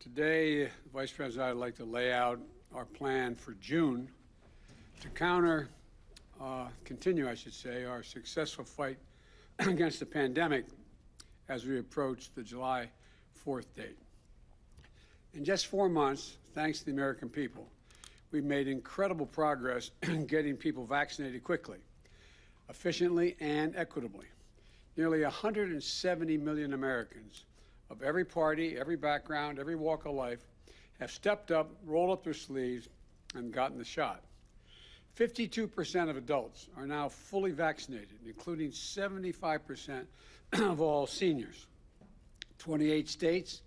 Today, Vice President, I'd like to lay out our plan for June to continue, our successful fight against the pandemic as we approach the July 4th date. In just 4 months, thanks to the American people, we've made incredible progress in getting people vaccinated quickly, efficiently, and equitably. Nearly 170 million Americans of every party, every background, every walk of life have stepped up, rolled up their sleeves, and gotten the shot. 52% of adults are now fully vaccinated, including 75% of all seniors. 28 states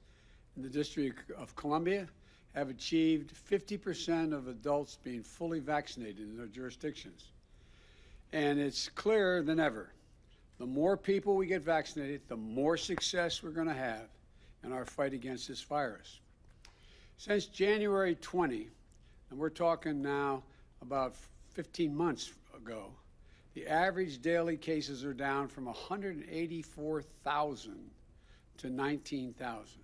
and the District of Columbia have achieved 50% of adults being fully vaccinated in their jurisdictions. And it's clearer than ever. The more people we get vaccinated, the more success we're going to have in our fight against this virus. Since January 20, and we're talking now about 15 months ago, the average daily cases are down from 184,000 to 19,000,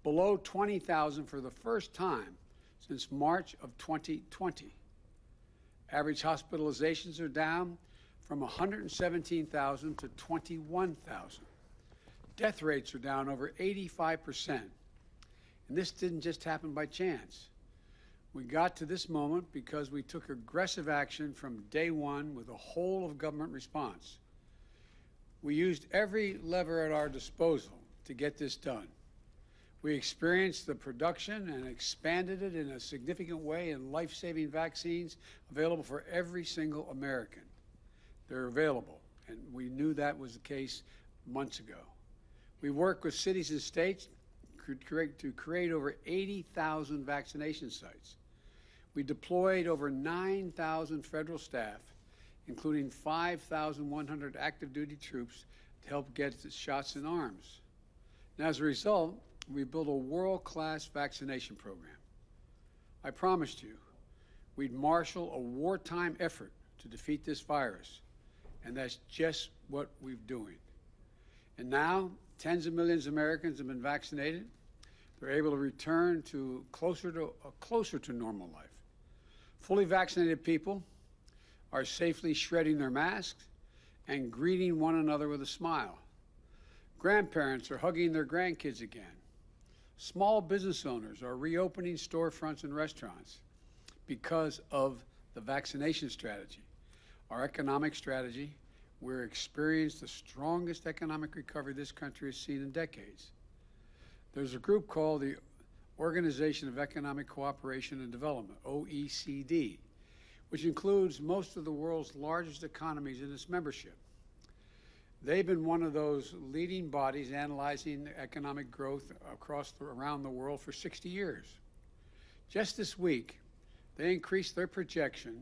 below 20,000 for the first time since March of 2020. Average hospitalizations are down from 117,000 to 21,000. Death rates are down over 85%. And this didn't just happen by chance. We got to this moment because we took aggressive action from day one with a whole of government response. We used every lever at our disposal to get this done. We experienced the production and expanded it in a significant way in life-saving vaccines available for every single American. They're available, and we knew that was the case months ago. We worked with cities and states to create over 80,000 vaccination sites. We deployed over 9,000 federal staff, including 5,100 active duty troops to help get the shots in arms. And as a result, we built a world-class vaccination program. I promised you we'd marshal a wartime effort to defeat this virus, and that's just what we're doing. And now, tens of millions of Americans have been vaccinated. They're able to return to closer to normal life. Fully vaccinated people are safely shredding their masks and greeting one another with a smile. Grandparents are hugging their grandkids again. Small business owners are reopening storefronts and restaurants because of the vaccination strategy. Our economic strategy, we're experiencing the strongest economic recovery this country has seen in decades. There's a group called the Organization of Economic Cooperation and Development, OECD, which includes most of the world's largest economies in its membership. They've been one of those leading bodies analyzing economic growth around the world for 60 years. Just this week, they increased their projection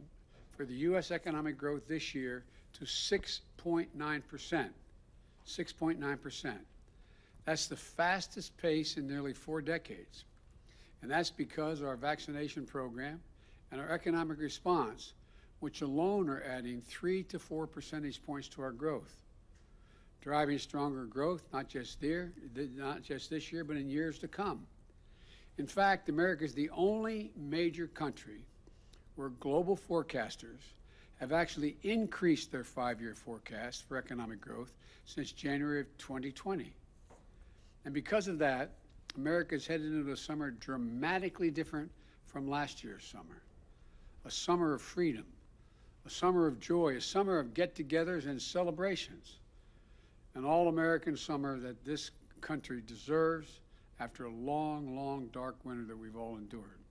for the U.S. economic growth this year to 6.9%. 6.9%. That's the fastest pace in nearly 4 decades. And that's because of our vaccination program and our economic response, which alone are adding 3 to 4 percentage points to our growth, driving stronger growth, not just this year, but in years to come. In fact, America is the only major country where global forecasters have actually increased their 5-year forecast for economic growth since January of 2020. And because of that, America is headed into a summer dramatically different from last year's summer. A summer of freedom, a summer of joy, a summer of get-togethers and celebrations. An all-American summer that this country deserves after a long, long, dark winter that we've all endured.